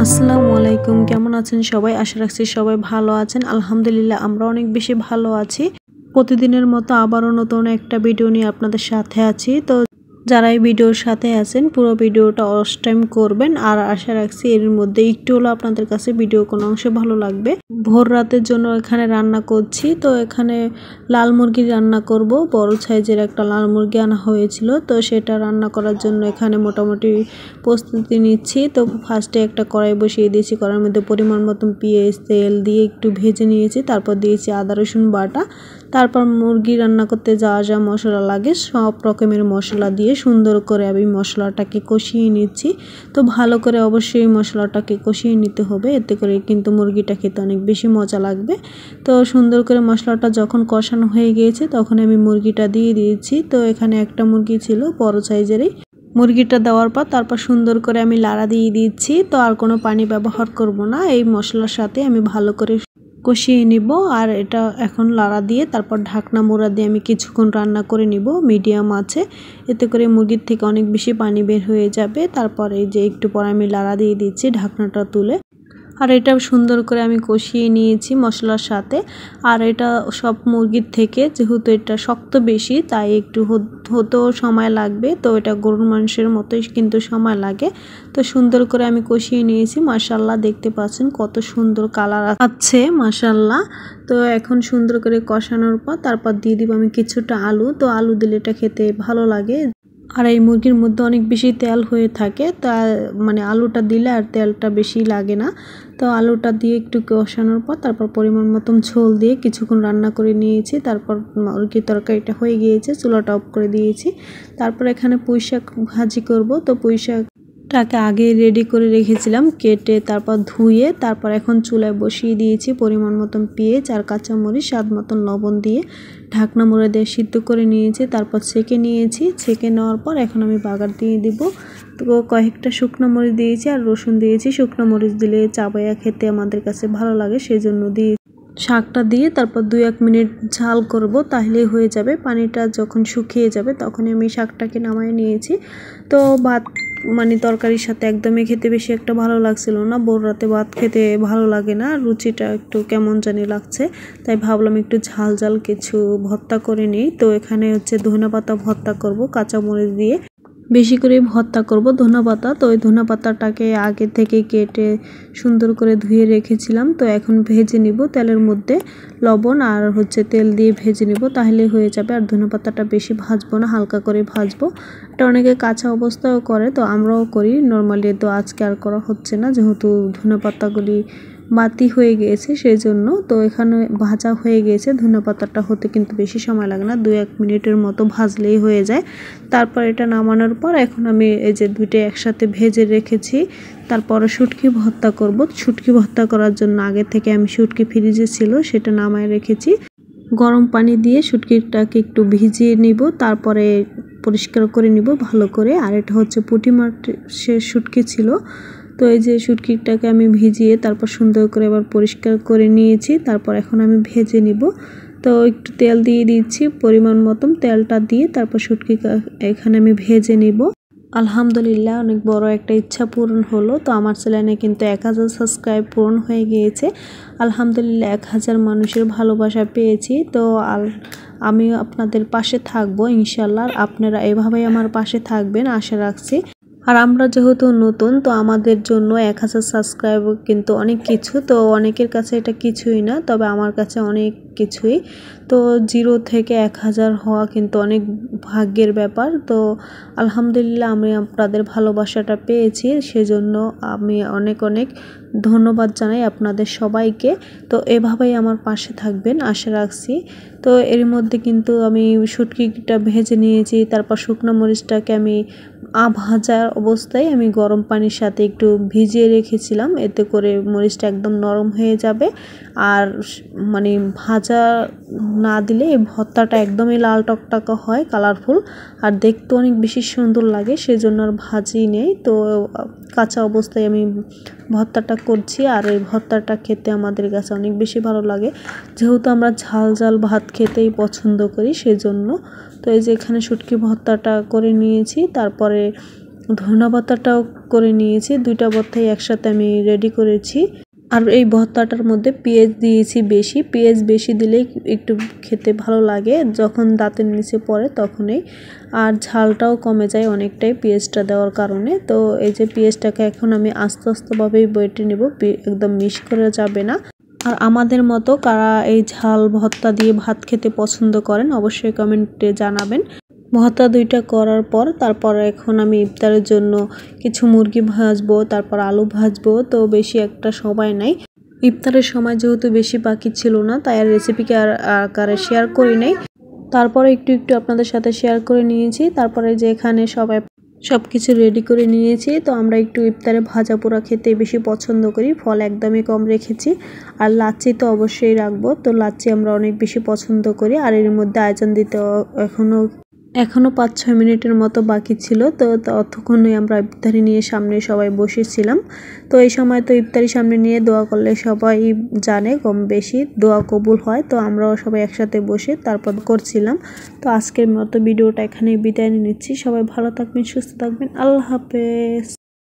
আসসালামু আলাইকুম, কেমন আছেন সবাই? আশা রাখছি সবাই ভালো আছেন। আলহামদুলিল্লাহ আমরা অনেক বেশি ভালো আছি। প্রতিদিনের মতো আবারও নতুন একটা ভিডিও নিয়ে আপনাদের সাথে আছি। তো যারা এই ভিডিওর সাথে আছেন পুরো ভিডিওটা ওয়াচ টাইম করবেন, আর আশা রাখছি এর মধ্যে একটু হলো আপনাদের কাছে ভিডিও কোনো অংশে ভালো লাগবে। ভোর রাতের জন্য এখানে রান্না করছি। তো এখানে লাল মুরগি রান্না করব। বড় সাইজের একটা লাল মুরগি আনা হয়েছিল, তো সেটা রান্না করার জন্য এখানে মোটামুটি প্রস্তুতি নিচ্ছি। তো ফার্স্টে একটা কড়াই বসিয়ে দিয়েছি, কড়াইয়ের মধ্যে পরিমাণ মতন পেঁয়াজ তেল দিয়ে একটু ভেজে নিয়েছি। তারপর দিয়েছি আদা রসুন বাটা। তারপর মুরগি রান্না করতে যা যা মশলা লাগে সব রকমের মশলা দিয়ে সুন্দর করে আমি মশলাটাকে কষিয়ে নিচ্ছি। তো ভালো করে অবশ্যই মশলাটাকে কষিয়ে নিতে হবে, এতে করে কিন্তু মুরগিটা খেতে অনেক বেশি মজা লাগবে। তো সুন্দর করে মশলাটা যখন কষানো হয়ে গিয়েছে তখন আমি মুরগিটা দিয়ে দিয়েছি। তো এখানে একটা মুরগি ছিল বড় সাইজেরই। মুরগিটা দেওয়ার পর তারপর সুন্দর করে আমি লাড়া দিয়ে দিচ্ছি। তো আর কোনো পানি ব্যবহার করব না, এই মশলার সাথে আমি ভালো করে কষিয়ে নিব। আর এটা এখন লাড়া দিয়ে তারপর ঢাকনা মোড়া দিয়ে আমি কিছুক্ষণ রান্না করে নিব মিডিয়াম আছে, এতে করে মুরগির থেকে অনেক বেশি পানি বের হয়ে যাবে। তারপর এই যে একটু পর আমি লাড়া দিয়ে দিচ্ছি ঢাকনাটা তুলে। আর এটা সুন্দর করে আমি কষিয়ে নিয়েছি মশলার সাথে। আর এটা সব মুরগির থেকে যেহেতু এটা শক্ত বেশি তাই একটু হতেও সময় লাগবে। তো এটা গরুর মাংসের মতোই কিন্তু সময় লাগে। তো সুন্দর করে আমি কষিয়ে নিয়েছি। মাশাআল্লাহ দেখতে পাচ্ছেন কত সুন্দর কালার আছে মাশাআল্লাহ। তো এখন সুন্দর করে কষানোর পর তারপর দিয়ে দিব আমি কিছুটা আলু। তো আলু দিলে এটা খেতে ভালো লাগে। আর এই মুরগির মধ্যে অনেক বেশি তেল হয়ে থাকে, তা মানে আলুটা দিলে আর তেলটা বেশি লাগে না। তো আলুটা দিয়ে একটু কষানোর পর তারপর পরিমাণ মতন ঝোল দিয়ে কিছুক্ষণ রান্না করে নিয়েছি। তারপর মুরগির তরকারিটা হয়ে গিয়েছে, চুলাটা অফ করে দিয়েছি। তারপর এখানে পুঁই শাক ভাজি করব। তো পুঁই শাকটাকে আগে রেডি করে রেখেছিলাম কেটে, তারপর ধুয়ে তারপর এখন চুলায় বসিয়ে দিয়েছি। পরিমাণ মতন পেঁয়াজ আর কাঁচামরিচ স্বাদ মতন লবণ দিয়ে ঢাকনা মুড়ে দিয়ে সিদ্ধ করে নিয়েছি। তারপর ছেঁকে নিয়েছি। ছেঁকে নেওয়ার পর এখন আমি বাগার দিয়ে দিব। তো কয়েকটা শুকনো মরিচ দিয়েছি আর রসুন দিয়েছি। শুকনো মরিচ দিলে চাবাইয়া খেতে আমাদের কাছে ভালো লাগে, সেই জন্য দিয়ে শাকটা দিয়ে তারপর 2-1 মিনিট ঝাল করব, তাহলেই হয়ে যাবে। পানিটা যখন শুকিয়ে যাবে তখন আমি শাকটাকে নামিয়ে নিয়েছি। তো ভাত মানে তরকারির সাথে একদমই খেতে বেশি একটা ভালো লাগছিল না। ভোর রাতে ভাত খেতে ভালো লাগে না, রুচিটা একটু কেমন জানি লাগছে। তাই ভাবলাম একটু ঝাল ঝাল কিছু ভর্তা করে নিই। তো এখানে হচ্ছে ধনেপাতা ভর্তা করব কাঁচামরিচ দিয়ে, বেশি করে ভর্তা করব ধনেপাতা। তো ওই ধনেপাতাটাকে আগে থেকে কেটে সুন্দর করে ধুয়ে রেখেছিলাম। তো এখন ভেজে নিব তেলের মধ্যে, লবণ আর হচ্ছে তেল দিয়ে ভেজে নিব, তাহলে হয়ে যাবে। আর ধনেপাতাটা বেশি ভাজবো না, হালকা করে ভাজবো। এটা অনেকে কাঁচা অবস্থাও করে, তো আমরাও করি নর্মালি। তো আজকে আর করা হচ্ছে না যেহেতু ধনেপাতাগুলি বাতি হয়ে গিয়েছে সেই জন্য। তো এখানে ভাজা হয়ে গিয়েছে, ধনেপাতাটা হতে কিন্তু বেশি সময় লাগে না, 2-1 মিনিটের মতো ভাজলেই হয়ে যায়। তারপর এটা নামানোর পর এখন আমি এই যে দুইটা একসাথে ভেজে রেখেছি। তারপরে শুটকি ভর্তা করব। শুটকি ভর্তা করার জন্য আগে থেকে আমি শুটকি ফ্রিজে ছিল সেটা নামায় রেখেছি। গরম পানি দিয়ে শুটকিটাকে একটু ভিজিয়ে নিব, তারপরে পরিষ্কার করে নিব ভালো করে। আর এটা হচ্ছে পুঁটি মাছের শুটকি ছিল। তো এই যে শুটকিটাকে আমি ভিজিয়ে তারপর সুন্দর করে আবার পরিষ্কার করে নিয়েছি। তারপর এখন আমি ভেজে নিব। তো একটু তেল দিয়ে দিচ্ছি পরিমাণ মতন, তেলটা দিয়ে তারপর শুটকি এখানে আমি ভেজে নিব। আলহামদুলিল্লাহ অনেক বড় একটা ইচ্ছা পূরণ হলো। তো আমার চ্যানেলে কিন্তু 1000 সাবস্ক্রাইব পূরণ হয়ে গিয়েছে। আলহামদুলিল্লাহ 1000 মানুষের ভালোবাসা পেয়েছি। তো আমি আপনাদের পাশে থাকবো ইনশাল্লাহ। আপনারা এভাবেই আমার পাশে থাকবেন আশা রাখছি। আর আমরা যেহেতু নতুন, তো আমাদের জন্য 1000 সাবস্ক্রাইব কিন্তু অনেক কিছু। তো অনেকের কাছে এটা কিছুই না, তবে আমার কাছে অনেক কিছুই। তো 0 থেকে 1000 হওয়া কিন্তু অনেক ভাগ্যের ব্যাপার। তো আলহামদুলিল্লাহ আমি আপনাদের ভালোবাসাটা পেয়েছি, সেজন্য আমি অনেক অনেক ধন্যবাদ জানাই আপনাদের সবাইকে। তো এভাবেই আমার পাশে থাকবেন আশা রাখছি। তো এর মধ্যে কিন্তু আমি শুটকিটা ভেজে নিয়েছি। তারপর শুকনো মরিচটাকে আমি ভাজার অবস্থায় আমি গরম পানির সাথে একটু ভিজিয়ে রেখেছিলাম, এতে করে মরিচটা একদম নরম হয়ে যাবে। আর মানে ভাজা না দিলে এই ভর্তাটা একদমই লাল টকটকা হয়, কালারফুল, আর দেখতে অনেক বেশি সুন্দর লাগে, সেজন্য আর ভাজি নেই। তো কাঁচা অবস্থায় আমি ভর্তাটা করছি। আর এই ভর্তাটা খেতে আমাদের কাছে অনেক বেশি ভালো লাগে, যেহেতু আমরা ঝাল ঝাল ভাত খেতেই পছন্দ করি সেজন্য। তো এই যে এখানে শুটকি ভর্তাটা করে নিয়েছি। তারপরে ধনিয়া পাতাটাও করে নিয়েছি, দুইটা ভর্তাই একসাথে আমি রেডি করেছি। আর এই ভর্তাটার মধ্যে পেঁয়াজ দিয়েছি বেশি, পেঁয়াজ বেশি দিলেই একটু খেতে ভালো লাগে, যখন দাঁতের নিচে পড়ে তখনই। আর ঝালটাও কমে যায় অনেকটাই পেঁয়াজটা দেওয়ার কারণে। তো এই যে পেঁয়াজটাকে এখন আমি আস্তে আস্তেভাবেই বেটে নেব, একদম মিশ করে যাবে না। আর আমাদের মতো কারা এই ঝাল ভর্তা দিয়ে ভাত খেতে পছন্দ করেন অবশ্যই কমেন্টে জানাবেন। ভর্তা দুইটা করার পর তারপর এখন আমি ইফতারের জন্য কিছু মুরগি ভাজবো, তারপর আলু ভাজবো। তো বেশি একটা সময় নাই, ইফতারের সময় যেহেতু বেশি বাকি ছিল না, তাই আর রেসিপিকে আকারে শেয়ার করি নাই। তারপরে একটু একটু আপনাদের সাথে শেয়ার করে নিয়েছি। তারপরে যে এখানে সবাই সব কিছু রেডি করে নিয়েছি। তো আমরা একটু ইফতারে ভাজা পোড়া খেতে বেশি পছন্দ করি, ফল একদমই কম রেখেছি। আর লাচ্ছি তো অবশ্যই রাখবো, তো লাচ্ছি আমরা অনেক বেশি পছন্দ করি। আর এর মধ্যে আয়োজন দিতে এখনো 5-6 মিনিটের মতো বাকি ছিল। তো ততক্ষণে আমরা ইফতারি নিয়ে সামনে সবাই বসেছিলাম। তো এই সময় তো ইফতারি সামনে নিয়ে দোয়া করলে সবাই জানে কম বেশি দোয়া কবুল হয়। তো আমরাও সবাই একসাথে বসে তারপর করছিলাম। তো আজকের মতো ভিডিওটা এখানেই বিদায় নিচ্ছি। সবাই ভালো থাকবেন, সুস্থ থাকবেন, আল্লাহ হাফেজ।